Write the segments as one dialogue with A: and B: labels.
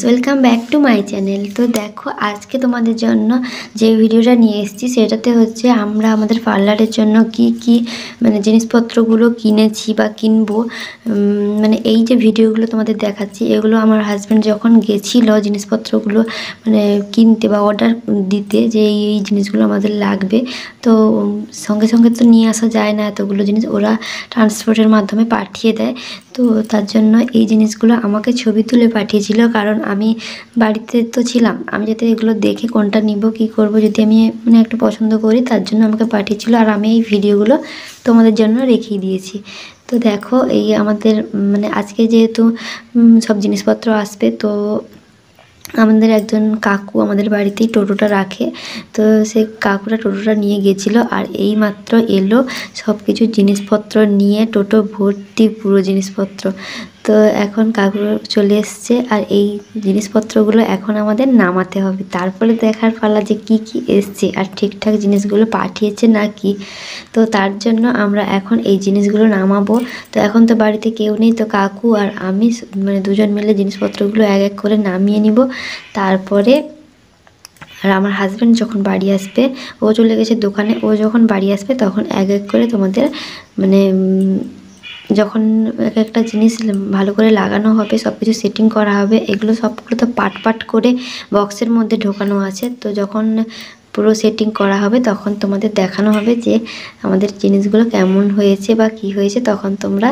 A: Welcome back to my channel. তো দেখো আজকে তোমাদের জন্য যে ভিডিওটা নিয়ে এসেছি সেটাতে হচ্ছে আমরা আমাদের পার্লারের জন্য কি মানে জিনিসপত্রগুলো কিনেছি বা কিনবো। মানে এই যে ভিডিওগুলো তোমাদের দেখাচ্ছি এগুলো আমার হাজব্যান্ড যখন গেছিলো জিনিসপত্রগুলো মানে কিনতে বা অর্ডার দিতে যে এই জিনিসগুলো আমাদের লাগবে, তো সঙ্গে সঙ্গে তো নিয়ে আসা যায় না, এতগুলো জিনিস ওরা ট্রান্সপোর্টের মাধ্যমে পাঠিয়ে দেয়। তো তার জন্য এই জিনিসগুলো আমাকে ছবি তুলে পাঠিয়েছিল, কারণ আমি বাড়িতে তো ছিলাম, আমি যাতে এগুলো দেখে কোনটা নিব কি করব যদি আমি মানে একটু পছন্দ করি, তার জন্য আমাকে পাঠিয়েছিল। আর আমি এই ভিডিওগুলো তোমাদের জন্য রেখেই দিয়েছি। তো দেখো এই আমাদের মানে আজকে যেহেতু সব জিনিসপত্র আসবে, তো আমাদের একজন কাকু আমাদের বাড়িতেই টোটোটা রাখে, তো সেই কাকুরা টোটোটা নিয়ে গেছিলো আর এই মাত্র এলো সব কিছু জিনিসপত্র নিয়ে, টোটো ভর্তি পুরো জিনিসপত্র। তো এখন কাকু চলে এসছে আর এই জিনিসপত্রগুলো এখন আমাদের নামাতে হবে, তারপরে দেখার পালা যে কি কি এসছে আর ঠিকঠাক জিনিসগুলো পাঠিয়েছে না কি। তো তার জন্য আমরা এখন এই জিনিসগুলো নামাবো। তো এখন তো বাড়িতে কেউ নেই, তো কাকু আর আমি মানে দুজন মিলে জিনিসপত্রগুলো এক এক করে নামিয়ে নিব। তারপরে আর আমার হাজব্যান্ড যখন বাড়ি আসবে, ও চলে গেছে দোকানে, ও যখন বাড়ি আসবে তখন এক এক করে তোমাদের মানে যখন এক একটা জিনিস ভালো করে লাগানো হবে, সব কিছু সেটিং করা হবে, এগুলো সবগুলো তো পাট পাট করে বক্সের মধ্যে ঢোকানো আছে। তো যখন পুরো সেটিং করা হবে তখন তোমাদের দেখানো হবে যে আমাদের জিনিসগুলো কেমন হয়েছে বা কি হয়েছে, তখন তোমরা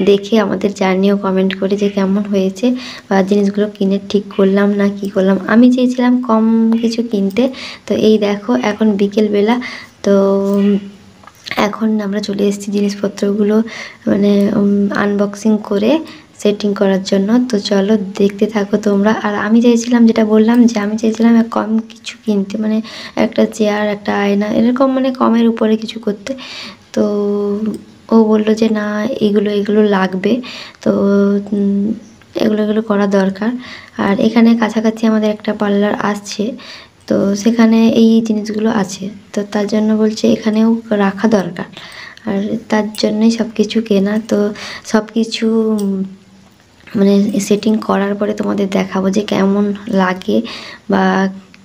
A: দেখে আমাদের জানিও কমেন্ট করে যে কেমন হয়েছে বা জিনিসগুলো কিনে ঠিক করলাম না কি করলাম। আমি চেয়েছিলাম কম কিছু কিনতে, তো এই দেখো এখন বিকেলবেলা, তো এখন আমরা চলে এসেছি জিনিসপত্রগুলো মানে আনবক্সিং করে সেটিং করার জন্য। তো চলো দেখতে থাকো তোমরা। আর আমি চাইছিলাম, যেটা বললাম যে আমি চাইছিলাম কম কিছু কিনতে, মানে একটা চেয়ার, একটা আয়না, এরকম মানে কমের উপরে কিছু করতে। তো ও বললো যে না এগুলো লাগবে, তো এগুলো করা দরকার। আর এখানে কাছাকাছি আমাদের একটা পার্লার আসছে, তো সেখানে এই জিনিসগুলো আছে, তো তার জন্য বলছে এখানেও রাখা দরকার, আর তার জন্যই সব কিছু কেনা। তো সব কিছু মানে সেটিং করার পরে তোমাদের দেখাবো যে কেমন লাগে বা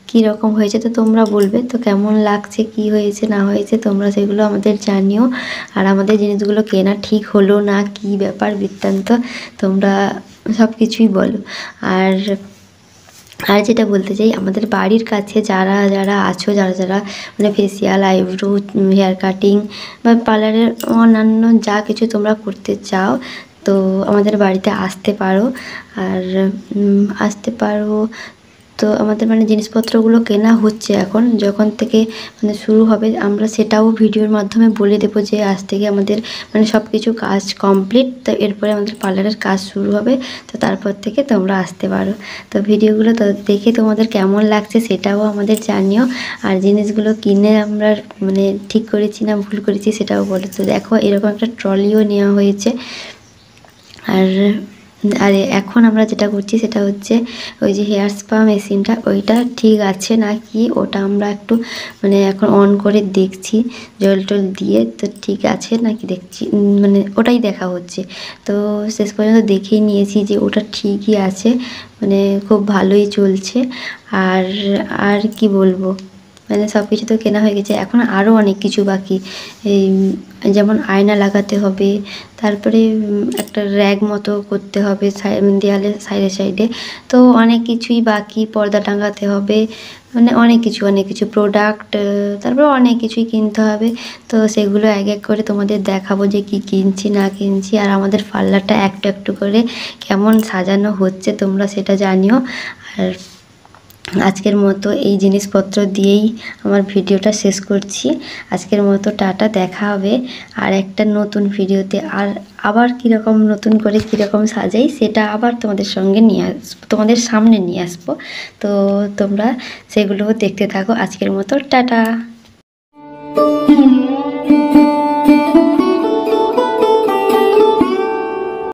A: কী রকম হয়েছে। তো তোমরা বলবে তো কেমন লাগছে, কি হয়েছে না হয়েছে, তোমরা সেগুলো আমাদের জানিও। আর আমাদের জিনিসগুলো কেনা ঠিক হলো না কি ব্যাপার বৃত্তান্ত তোমরা সব কিছুই বলো। আর যেটা বলতে চাই, আমাদের বাড়ির কাছে যারা যারা আছো, যারা মানে ফেসিয়াল, আইব্রো, হেয়ার কাটিং বা পার্লারের অন্যান্য যা কিছু তোমরা করতে চাও, তো আমাদের বাড়িতে আসতে পারো। আর আসতে পারো। তো আমাদের মানে জিনিসপত্রগুলো কেনা হচ্ছে এখন, যখন থেকে মানে শুরু হবে আমরা সেটাও ভিডিওর মাধ্যমে বলে দেবো যে আজ থেকে আমাদের মানে সব কিছু কাজ কমপ্লিট, তো এরপরে আমাদের পার্লারের কাজ শুরু হবে। তো তারপর থেকে তোমরা আসতে পারো। তো ভিডিওগুলো তো দেখে তোমাদের কেমন লাগছে সেটাও আমাদের জানিও। আর জিনিসগুলো কিনে আমরা মানে ঠিক করেছি না ভুল করেছি সেটাও বলো। তো দেখো এরকম একটা ট্রলিও নেওয়া হয়েছে। আর এখন আমরা যেটা করছি সেটা হচ্ছে ওই যে হেয়ার স্পা মেশিনটা, ওইটা ঠিক আছে না কি ওটা আমরা একটু মানে এখন অন করে দেখছি জল টল দিয়ে, তো ঠিক আছে নাকি দেখছি, মানে ওটাই দেখা হচ্ছে। তো শেষ পর্যন্ত দেখেই নিয়েছি যে ওটা ঠিকই আছে, মানে খুব ভালোই চলছে। আর আর কি বলবো, মানে সব কিছু তো কেনা হয়ে গেছে, এখন আরও অনেক কিছু বাকি। এই যেমন আয়না লাগাতে হবে, তারপরে একটা র্যাক মতো করতে হবে দেয়ালে সাইডে সাইডে, তো অনেক কিছুই বাকি। পর্দা টাঙাতে হবে, মানে অনেক কিছু প্রোডাক্ট, তারপরে অনেক কিছুই কিনতে হবে। তো সেগুলো এক এক করে তোমাদের দেখাবো যে কি কিনছি না কিনছি। আর আমাদের পার্লারটা একটু একটু করে কেমন সাজানো হচ্ছে তোমরা সেটা জানিও। আর আজকের মতো এই জিনিসপত্র দিয়েই আমার ভিডিওটা শেষ করছি। আজকের মতো টাটা, দেখা হবে আর একটা নতুন ভিডিওতে। আর আবার কীরকম নতুন করে কীরকম সাজাই সেটা আবার তোমাদের সঙ্গে তোমাদের সামনে নিয়ে আসবো। তো তোমরা সেগুলোও দেখতে থাকো। আজকের মতো টাটা।